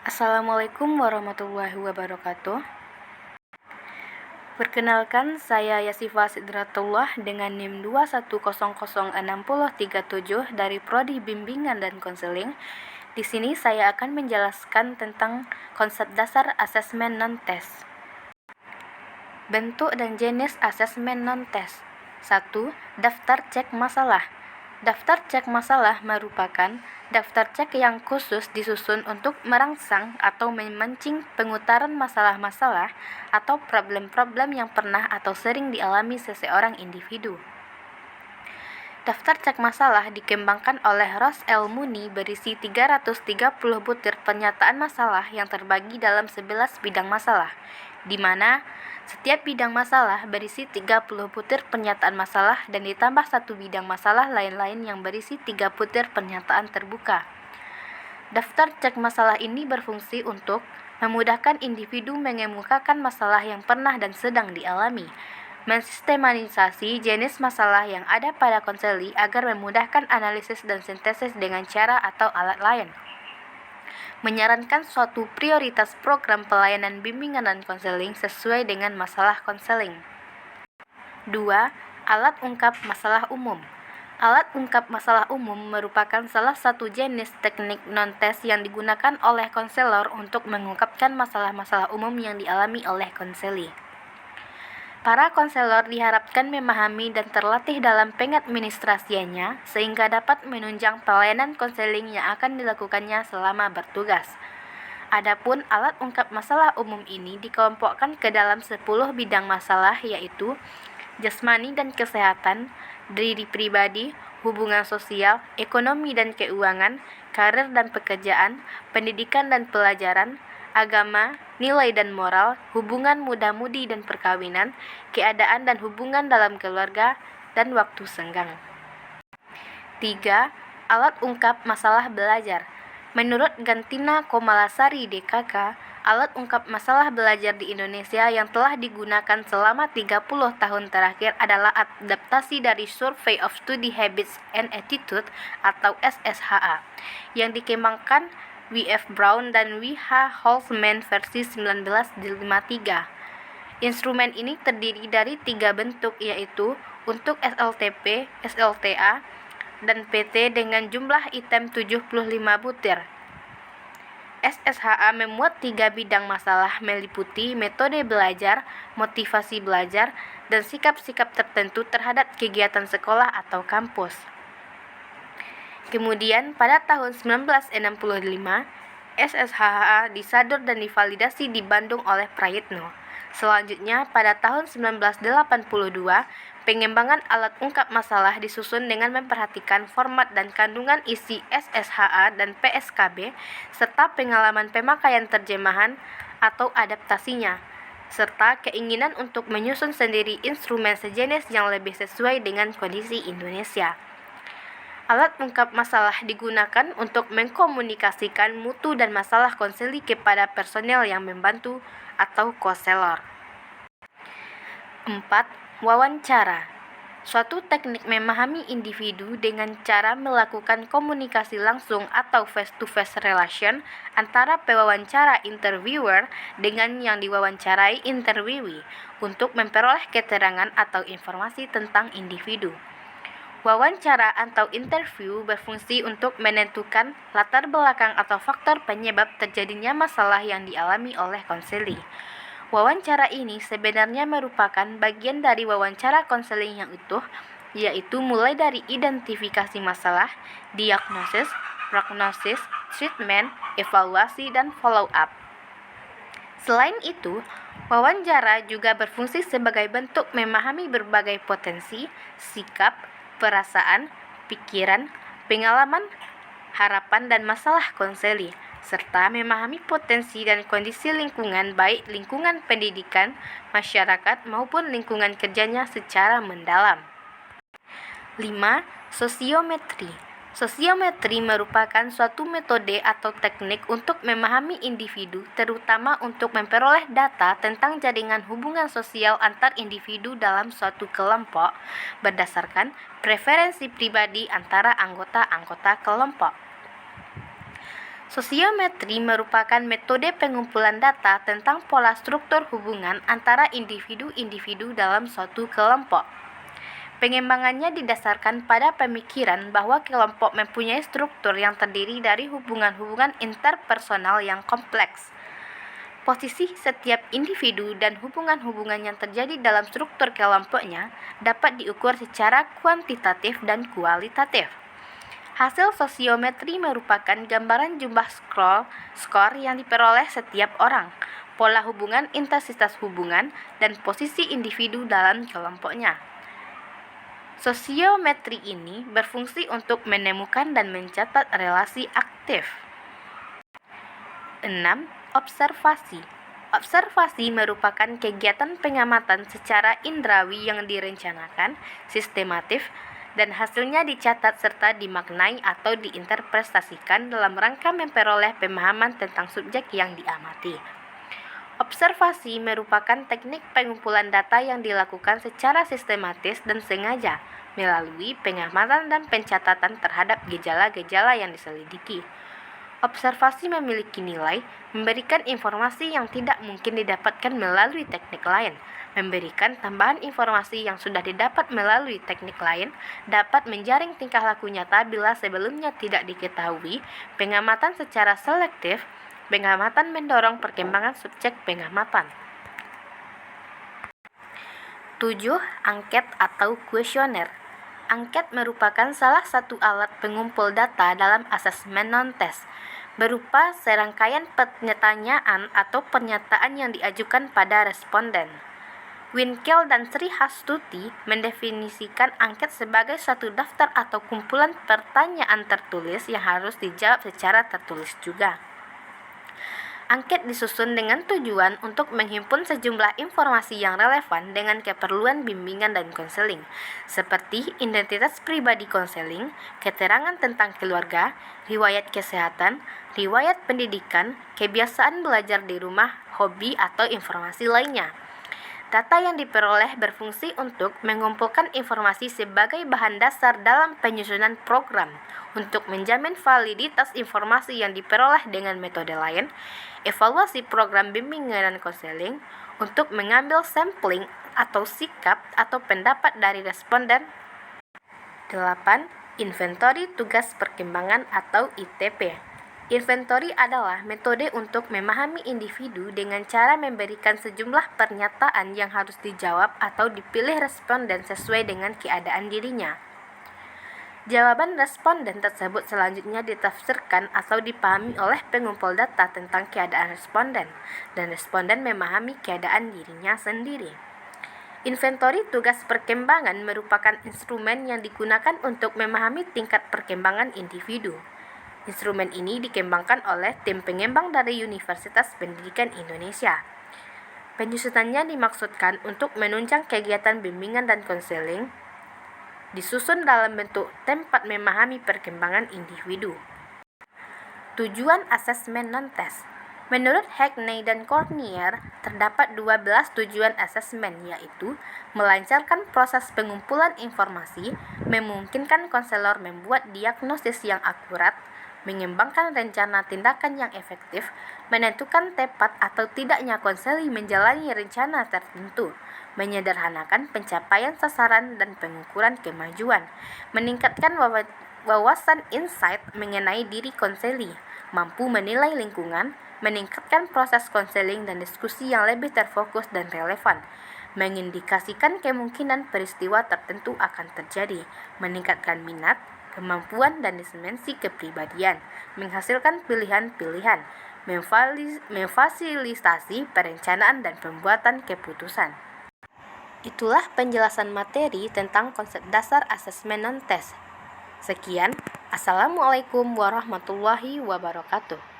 Assalamualaikum warahmatullahi wabarakatuh. Perkenalkan, saya Yasifa Sidratullah dengan NIM 2100637 dari Prodi Bimbingan dan Konseling. Di sini saya akan menjelaskan tentang konsep dasar asesmen non-tes. Bentuk dan jenis asesmen non-tes. 1. Daftar cek masalah. Daftar cek masalah merupakan daftar cek yang khusus disusun untuk merangsang atau memancing pengutaran masalah-masalah atau problem-problem yang pernah atau sering dialami seseorang individu. Daftar cek masalah dikembangkan oleh Ross L. Mooney berisi 330 butir pernyataan masalah yang terbagi dalam 11 bidang masalah, di mana setiap bidang masalah berisi 30 butir pernyataan masalah dan ditambah satu bidang masalah lain-lain yang berisi 3 butir pernyataan terbuka. Daftar cek masalah ini berfungsi untuk memudahkan individu mengemukakan masalah yang pernah dan sedang dialami, mensistematisasi jenis masalah yang ada pada konseli agar memudahkan analisis dan sintesis dengan cara atau alat lain, menyarankan suatu prioritas program pelayanan bimbingan dan konseling sesuai dengan masalah konseling. 2. Alat ungkap masalah umum. Alat ungkap masalah umum merupakan salah satu jenis teknik non-tes yang digunakan oleh konselor untuk mengungkapkan masalah-masalah umum yang dialami oleh konseli. Para konselor diharapkan memahami dan terlatih dalam pengadministrasiannya sehingga dapat menunjang pelayanan konseling yang akan dilakukannya selama bertugas. Adapun alat ungkap masalah umum ini dikelompokkan ke dalam 10 bidang masalah, yaitu jasmani dan kesehatan, diri pribadi, hubungan sosial, ekonomi dan keuangan, karir dan pekerjaan, pendidikan dan pelajaran, agama, nilai dan moral, hubungan muda-mudi dan perkawinan, keadaan dan hubungan dalam keluarga, dan waktu senggang. 3. Alat ungkap masalah belajar. Menurut Gantina Komalasari DKK, alat ungkap masalah belajar di Indonesia yang telah digunakan selama 30 tahun terakhir adalah adaptasi dari Survey of Study Habits and Attitude atau SSHA yang dikembangkan W.F. Brown dan W.H. Holzman versi 1953. Instrumen ini terdiri dari 3 bentuk, yaitu untuk SLTP, SLTA, dan PT dengan jumlah item 75 butir. SSHA memuat 3 bidang masalah meliputi metode belajar, motivasi belajar, dan sikap-sikap tertentu terhadap kegiatan sekolah atau kampus. Kemudian pada tahun 1965, SSHA disadur dan divalidasi di Bandung oleh Prayitno. Selanjutnya pada tahun 1982, pengembangan alat ungkap masalah disusun dengan memperhatikan format dan kandungan isi SSHA dan PSKB, serta pengalaman pemakaian terjemahan atau adaptasinya, serta keinginan untuk menyusun sendiri instrumen sejenis yang lebih sesuai dengan kondisi Indonesia. Alat ungkap masalah digunakan untuk mengkomunikasikan mutu dan masalah konseli kepada personel yang membantu atau konselor. 4. Wawancara. Suatu teknik memahami individu dengan cara melakukan komunikasi langsung atau face-to-face relation antara pewawancara interviewer dengan yang diwawancarai interviewee untuk memperoleh keterangan atau informasi tentang individu. Wawancara atau interview berfungsi untuk menentukan latar belakang atau faktor penyebab terjadinya masalah yang dialami oleh konseli. Wawancara ini sebenarnya merupakan bagian dari wawancara konseling yang utuh, yaitu mulai dari identifikasi masalah, diagnosis, prognosis, treatment, evaluasi, dan follow-up. Selain itu, wawancara juga berfungsi sebagai bentuk memahami berbagai potensi, sikap, perasaan, pikiran, pengalaman, harapan, dan masalah konseli, serta memahami potensi dan kondisi lingkungan, baik lingkungan pendidikan, masyarakat, maupun lingkungan kerjanya secara mendalam. 5. Sosiometri. Sosiometri merupakan suatu metode atau teknik untuk memahami individu, terutama untuk memperoleh data tentang jaringan hubungan sosial antar individu dalam suatu kelompok berdasarkan preferensi pribadi antara anggota-anggota kelompok. Sosiometri merupakan metode pengumpulan data tentang pola struktur hubungan antara individu-individu dalam suatu kelompok. Pengembangannya didasarkan pada pemikiran bahwa kelompok mempunyai struktur yang terdiri dari hubungan-hubungan interpersonal yang kompleks. Posisi setiap individu dan hubungan-hubungan yang terjadi dalam struktur kelompoknya dapat diukur secara kuantitatif dan kualitatif. Hasil sosiometri merupakan gambaran jumlah skor yang diperoleh setiap orang, pola hubungan, intensitas hubungan, dan posisi individu dalam kelompoknya. Sosiometri ini berfungsi untuk menemukan dan mencatat relasi aktif. 6. Observasi. Observasi merupakan kegiatan pengamatan secara indrawi yang direncanakan, sistematif, dan hasilnya dicatat serta dimaknai atau diinterpretasikan dalam rangka memperoleh pemahaman tentang subjek yang diamati. Observasi merupakan teknik pengumpulan data yang dilakukan secara sistematis dan sengaja melalui pengamatan dan pencatatan terhadap gejala-gejala yang diselidiki. Observasi memiliki nilai memberikan informasi yang tidak mungkin didapatkan melalui teknik lain. Memberikan tambahan informasi yang sudah didapat melalui teknik lain, dapat menjaring tingkah laku nyata bila sebelumnya tidak diketahui. Pengamatan secara selektif. Pengamatan mendorong perkembangan subjek pengamatan. 7. Angket atau kuesioner. Angket merupakan salah satu alat pengumpul data dalam asesmen non-tes, berupa serangkaian pertanyaan atau pernyataan yang diajukan pada responden. Winkel dan Sri Hastuti mendefinisikan angket sebagai suatu daftar atau kumpulan pertanyaan tertulis yang harus dijawab secara tertulis juga. Angket disusun dengan tujuan untuk menghimpun sejumlah informasi yang relevan dengan keperluan bimbingan dan konseling, seperti identitas pribadi konseling, keterangan tentang keluarga, riwayat kesehatan, riwayat pendidikan, kebiasaan belajar di rumah, hobi, atau informasi lainnya. Data yang diperoleh berfungsi untuk mengumpulkan informasi sebagai bahan dasar dalam penyusunan program, untuk menjamin validitas informasi yang diperoleh dengan metode lain, evaluasi program bimbingan dan konseling, untuk mengambil sampling atau sikap atau pendapat dari responden. 8. Inventory tugas perkembangan atau ITP. Inventory adalah metode untuk memahami individu dengan cara memberikan sejumlah pernyataan yang harus dijawab atau dipilih responden sesuai dengan keadaan dirinya. Jawaban responden tersebut selanjutnya ditafsirkan atau dipahami oleh pengumpul data tentang keadaan responden, dan responden memahami keadaan dirinya sendiri. Inventory tugas perkembangan merupakan instrumen yang digunakan untuk memahami tingkat perkembangan individu. Instrumen ini dikembangkan oleh tim pengembang dari Universitas Pendidikan Indonesia. Penyusunannya dimaksudkan untuk menunjang kegiatan bimbingan dan konseling, disusun dalam bentuk tempat memahami perkembangan individu. Tujuan asesmen non-tes. Menurut Hackney dan Cornier, terdapat 12 tujuan asesmen, yaitu melancarkan proses pengumpulan informasi, memungkinkan konselor membuat diagnosis yang akurat, mengembangkan rencana tindakan yang efektif, menentukan tepat atau tidaknya konseling menjalani rencana tertentu, menyederhanakan pencapaian sasaran dan pengukuran kemajuan, meningkatkan wawasan insight mengenai diri konseli, mampu menilai lingkungan, meningkatkan proses konseling dan diskusi yang lebih terfokus dan relevan, mengindikasikan kemungkinan peristiwa tertentu akan terjadi, meningkatkan minat, kemampuan dan dimensi kepribadian, menghasilkan pilihan-pilihan, memfasilitasi perencanaan dan pembuatan keputusan. Itulah penjelasan materi tentang konsep dasar asesmen non-tes. Sekian, Assalamualaikum warahmatullahi wabarakatuh.